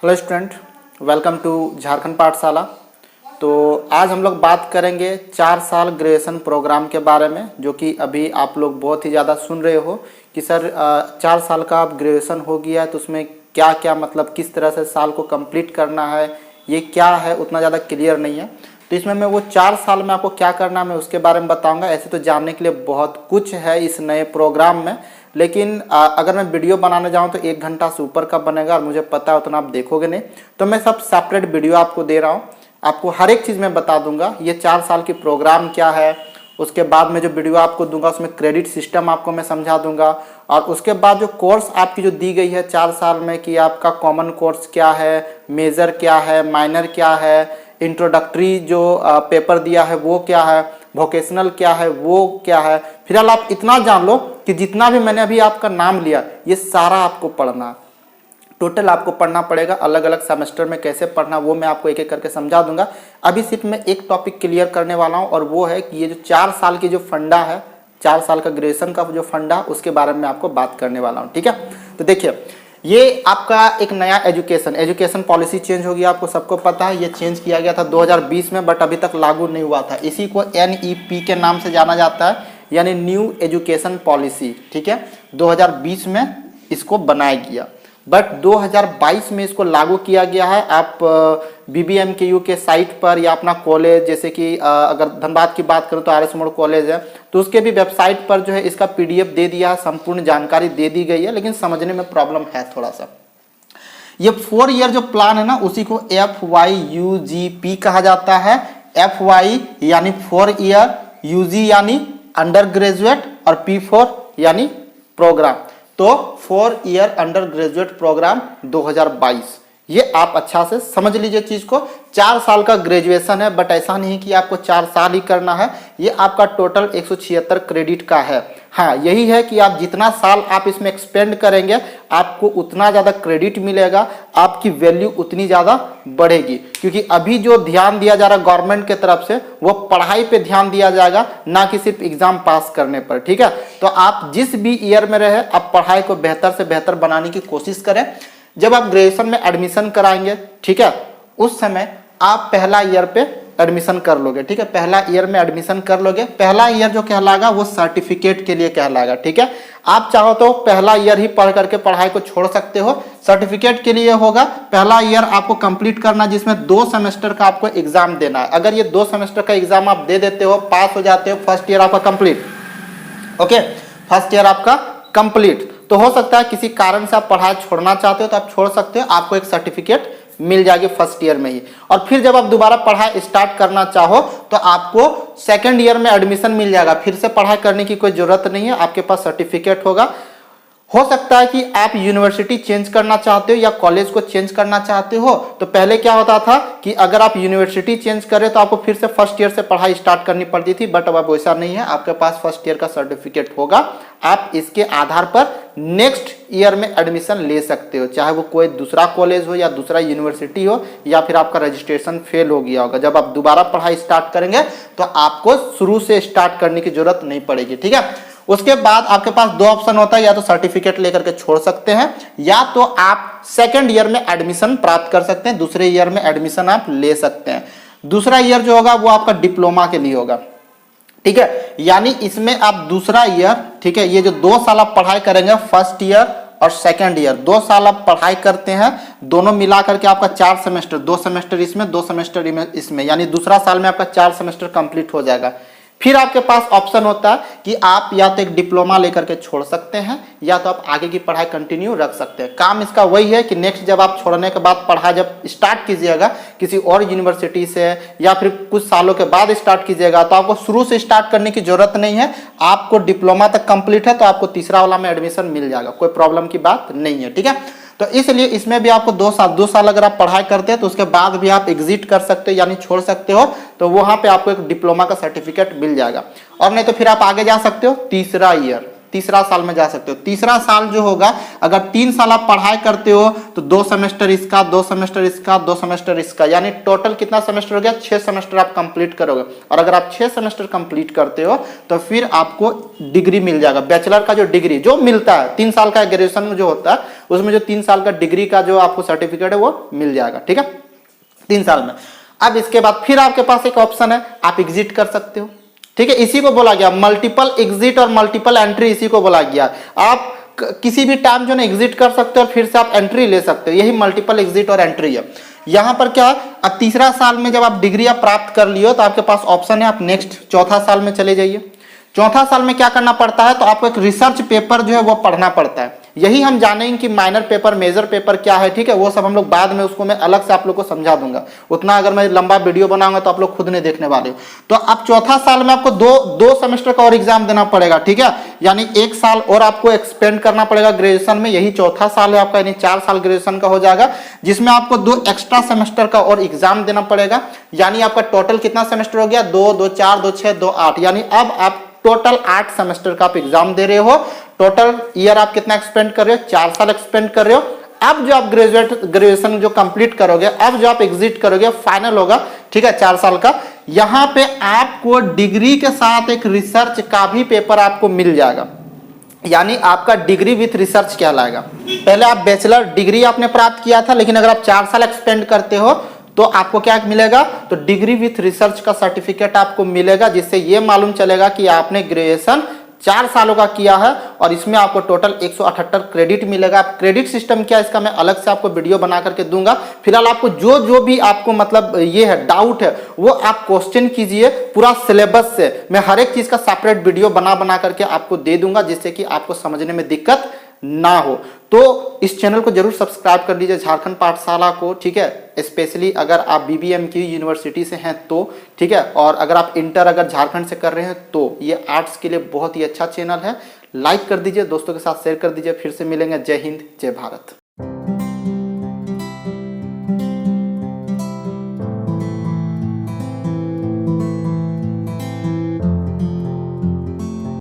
Hello student, welcome to Jharkhand Pathshala. तो आज हम लोग बात करेंगे 4 साल ग्रेजुएशन प्रोग्राम के बारे में, जो कि अभी आप लोग बहुत ही ज़्यादा सुन रहे हो कि सर 4 साल का आप ग्रेजुएशन हो गया है तो उसमें क्या क्या मतलब किस तरह से साल को कंप्लीट करना है, ये क्या है उतना ज़्यादा क्लियर नहीं है। तो इसमें मैं वो 4 साल में आपको क्या करना है मैं उसके बारे में बताऊँगा। ऐसे तो जानने के लिए बहुत कुछ है इस नए प्रोग्राम में, लेकिन अगर मैं वीडियो बनाने जाऊं तो 1 घंटा से ऊपर का बनेगा और मुझे पता है उतना आप देखोगे नहीं। तो मैं सब सेपरेट वीडियो आपको दे रहा हूं, आपको हर एक चीज़ में बता दूंगा। ये 4 साल की प्रोग्राम क्या है, उसके बाद में जो वीडियो आपको दूंगा उसमें क्रेडिट सिस्टम आपको मैं समझा दूंगा, और उसके बाद जो कोर्स आपकी जो दी गई है 4 साल में कि आपका कॉमन कोर्स क्या है, मेजर क्या है, माइनर क्या है, इंट्रोडक्टरी जो पेपर दिया है वो क्या है, वोकेशनल क्या है वो क्या है। फिलहाल आप इतना जान लो कि जितना भी मैंने अभी आपका नाम लिया ये सारा आपको पढ़ना, टोटल आपको पढ़ना पड़ेगा। अलग अलग सेमेस्टर में कैसे पढ़ना वो मैं आपको एक एक करके समझा दूंगा। अभी सिर्फ मैं एक टॉपिक क्लियर करने वाला हूं, और वो है कि ये जो 4 साल की जो फंडा है, 4 साल का ग्रेजुएशन का जो फंडा, उसके बारे में आपको बात करने वाला हूँ। ठीक है, तो देखिए ये आपका एक नया एजुकेशन पॉलिसी चेंज हो गया, आपको सबको पता है। ये चेंज किया गया था 2020 में, बट अभी तक लागू नहीं हुआ था। इसी को NEP के नाम से जाना जाता है, यानी न्यू एजुकेशन पॉलिसी। ठीक है, 2020 में इसको बनाया गया, बट 2022 में इसको लागू किया गया है। आप BBMKU के साइट पर या अपना कॉलेज, जैसे कि अगर धनबाद की बात करूं तो RS मोड़ कॉलेज है, तो उसके भी वेबसाइट पर जो है इसका PDF दे दिया है, संपूर्ण जानकारी दे दी गई है, लेकिन समझने में प्रॉब्लम है थोड़ा सा। ये 4 ईयर जो प्लान है ना, उसी को FYUGP कहा जाता है। FY यानी 4 ईयर, UG यानी अंडर ग्रेजुएट, और P4 यानी प्रोग्राम। तो 4 ईयर अंडर ग्रेजुएट प्रोग्राम 2022, ये आप अच्छा से समझ लीजिए चीज को। 4 साल का ग्रेजुएशन है, बट ऐसा नहीं कि आपको 4 साल ही करना है। ये आपका टोटल 176 क्रेडिट का है। हाँ, यही है कि आप जितना साल आप इसमें एक्सपेंड करेंगे आपको उतना ज़्यादा क्रेडिट मिलेगा, आपकी वैल्यू उतनी ज़्यादा बढ़ेगी। क्योंकि अभी जो ध्यान दिया जा रहा है गवर्नमेंट के तरफ से, वो पढ़ाई पे ध्यान दिया जाएगा, ना कि सिर्फ एग्जाम पास करने पर। ठीक है, तो आप जिस भी ईयर में रहे आप पढ़ाई को बेहतर से बेहतर बनाने की कोशिश करें। जब आप ग्रेजुएशन में एडमिशन कराएंगे, ठीक है, उस समय आप पहला ईयर पे एडमिशन कर लोगे। ठीक है, पहला ईयर में एडमिशन कर लोगे। पहला ईयर जो कहलाएगा वो सर्टिफिकेट के लिए कहलाएगा। ठीक है, आप चाहो तो पहला ईयर ही पढ़ करके पढ़ाई को छोड़ सकते हो, सर्टिफिकेट के लिए होगा। पहला ईयर आपको कंप्लीट करना, जिसमें 2 सेमेस्टर का आपको एग्जाम देना है। अगर ये 2 सेमेस्टर का एग्जाम आप दे देते हो, पास हो जाते हो, फर्स्ट ईयर आपका कंप्लीट। ओके, फर्स्ट ईयर आपका कंप्लीट। तो हो सकता है किसी कारण से आप पढ़ाई छोड़ना चाहते हो तो आप छोड़ सकते हो, आपको एक सर्टिफिकेट मिल जाएगी फर्स्ट ईयर में ही। और फिर जब आप दोबारा पढ़ाई स्टार्ट करना चाहो तो आपको सेकंड ईयर में एडमिशन मिल जाएगा। फिर से पढ़ाई करने की कोई जरूरत नहीं है, आपके पास सर्टिफिकेट होगा। हो सकता है कि आप यूनिवर्सिटी चेंज करना चाहते हो या कॉलेज को चेंज करना चाहते हो। तो पहले क्या होता था कि अगर आप यूनिवर्सिटी चेंज करें तो आपको फिर से फर्स्ट ईयर से पढ़ाई स्टार्ट करनी पड़ती थी, बट अब वैसा नहीं है। आपके पास फर्स्ट ईयर का सर्टिफिकेट होगा, आप इसके आधार पर नेक्स्ट ईयर में एडमिशन ले सकते हो, चाहे वो कोई दूसरा कॉलेज हो या दूसरा यूनिवर्सिटी हो, या फिर आपका रजिस्ट्रेशन फेल हो गया होगा। जब आप दोबारा पढ़ाई स्टार्ट करेंगे तो आपको शुरू से स्टार्ट करने की जरूरत नहीं पड़ेगी। ठीक है, उसके बाद आपके पास 2 ऑप्शन होता है, या तो सर्टिफिकेट लेकर के छोड़ सकते हैं, या तो आप सेकंड ईयर में एडमिशन प्राप्त कर सकते हैं, दूसरे ईयर में एडमिशन आप ले सकते हैं। दूसरा ईयर जो होगा वो आपका डिप्लोमा के लिए होगा। ठीक है, यानी इसमें आप दूसरा ईयर, ठीक है, ये जो 2 साल आप पढ़ाई करेंगे, फर्स्ट ईयर और सेकंड ईयर, 2 साल आप पढ़ाई करते हैं, दोनों मिला करके आपका 4 सेमेस्टर, 2 सेमेस्टर इसमें, 2 सेमेस्टर इसमें, यानी दूसरा साल में आपका 4 सेमेस्टर कंप्लीट हो जाएगा। फिर आपके पास ऑप्शन होता है कि आप या तो एक डिप्लोमा लेकर के छोड़ सकते हैं, या तो आप आगे की पढ़ाई कंटिन्यू रख सकते हैं। काम इसका वही है कि नेक्स्ट जब आप छोड़ने के बाद पढ़ाई जब स्टार्ट कीजिएगा किसी और यूनिवर्सिटी से, या फिर कुछ सालों के बाद स्टार्ट कीजिएगा, तो आपको शुरू से स्टार्ट करने की जरूरत नहीं है। आपको डिप्लोमा तक कंप्लीट है तो आपको तीसरा वाला में एडमिशन मिल जाएगा, कोई प्रॉब्लम की बात नहीं है। ठीक है, तो इसलिए इसमें भी आपको 2 साल अगर आप पढ़ाई करते हैं तो उसके बाद भी आप एग्जिट कर सकते हो, यानी छोड़ सकते हो, तो वहां पे आपको एक डिप्लोमा का सर्टिफिकेट मिल जाएगा। और नहीं तो फिर आप आगे जा सकते हो तीसरा ईयर। तीसरा साल में जा सकते हो। तीसरा साल जो होगा, अगर 3 साल आप पढ़ाई करते हो तो 2 सेमेस्टर इसका, 2 सेमेस्टर इसका, 2 सेमेस्टर इसका, यानी टोटल कितना सेमेस्टर हो गया, 6 सेमेस्टर आप कंप्लीट करोगे। और अगर आप 6 सेमेस्टर कंप्लीट करते हो तो फिर आपको डिग्री मिल जाएगा। बैचलर का जो डिग्री जो मिलता है 3 साल का ग्रेजुएशन में जो होता है, उसमें जो 3 साल का डिग्री का जो आपको सर्टिफिकेट है वो मिल जाएगा, ठीक है, 3 साल में। अब इसके बाद फिर आपके पास एक ऑप्शन है, आप एग्जिट कर सकते हो, ठीक है। इसी को बोला गया मल्टीपल एग्जिट और मल्टीपल एंट्री, इसी को बोला गया। आप किसी भी टाइम जो है एग्जिट कर सकते हो और फिर से आप एंट्री ले सकते हो, यही मल्टीपल एग्जिट और एंट्री है। यहां पर क्या, अब तीसरा साल में जब आप डिग्री आप प्राप्त कर लियो तो आपके पास ऑप्शन है, आप नेक्स्ट चौथा साल में चले जाइए। चौथा साल में क्या करना पड़ता है, तो आपको एक रिसर्च पेपर जो है वो पढ़ना पड़ता है। यही हम जानेंगे कि माइनर पेपर मेजर पेपर क्या है, ठीक है, वो सब हम लोग बाद में उसको मैं अलग से आप लोग को समझा दूंगा। उतना अगर मैं लंबा वीडियो बनाऊंगा तो आप लोग खुद नहीं देखने वाले हो। तो अब चौथा साल में आपको दो सेमेस्टर का और एग्जाम देना पड़ेगा, ठीक है, यानी 1 साल और आपको एक्सपेंड करना पड़ेगा ग्रेजुएशन में। यही चौथा साल है आपका, यानी 4 साल ग्रेजुएशन का हो जाएगा, जिसमें आपको 2 एक्स्ट्रा सेमेस्टर का और एग्जाम देना पड़ेगा। यानी आपका टोटल कितना सेमेस्टर हो गया, 2, 2, 4, 2, 6, 2, 8, यानी अब आप टोटल 8 सेमेस्टर का आप एग्जाम दे रहे हो। टोटल ईयर आप कितना एक्सपेंड कर रहे हो, 4 साल एक्सपेंड कर रहे हो। अब जो आप ग्रेजुएशन जो कंप्लीट करोगे, अब जो आप एग्जिट करोगे फाइनल होगा, ठीक है, 4 साल का। यहां पे आपको डिग्री के साथ एक रिसर्च का भी पेपर आपको मिल जाएगा, यानी आपका डिग्री विथ रिसर्च कहलाएगा। पहले आप बैचलर डिग्री आपने प्राप्त किया था, लेकिन अगर आप 4 साल एक्सपेंड करते हो तो आपको क्या मिलेगा, तो डिग्री विथ रिसर्च का सर्टिफिकेट आपको मिलेगा, जिससे ये मालूम चलेगा कि आपने ग्रेजुएशन 4 सालों का किया है। और इसमें आपको टोटल 178 क्रेडिट मिलेगा। क्रेडिट सिस्टम क्या है इसका मैं अलग से आपको वीडियो बना करके दूंगा। फिलहाल आपको जो भी आपको मतलब ये है डाउट है वो आप क्वेश्चन कीजिए पूरा सिलेबस से। मैं हर एक चीज का सेपरेट वीडियो बना करके आपको दे दूंगा, जिससे कि आपको समझने में दिक्कत ना हो। तो इस चैनल को जरूर सब्सक्राइब कर लीजिए, झारखंड पाठशाला को, ठीक है। स्पेशली अगर आप BBMQ यूनिवर्सिटी से हैं तो, ठीक है, और अगर आप इंटर अगर झारखंड से कर रहे हैं तो ये आर्ट्स के लिए बहुत ही अच्छा चैनल है। लाइक कर दीजिए, दोस्तों के साथ शेयर कर दीजिए। फिर से मिलेंगे। जय हिंद, जय भारत।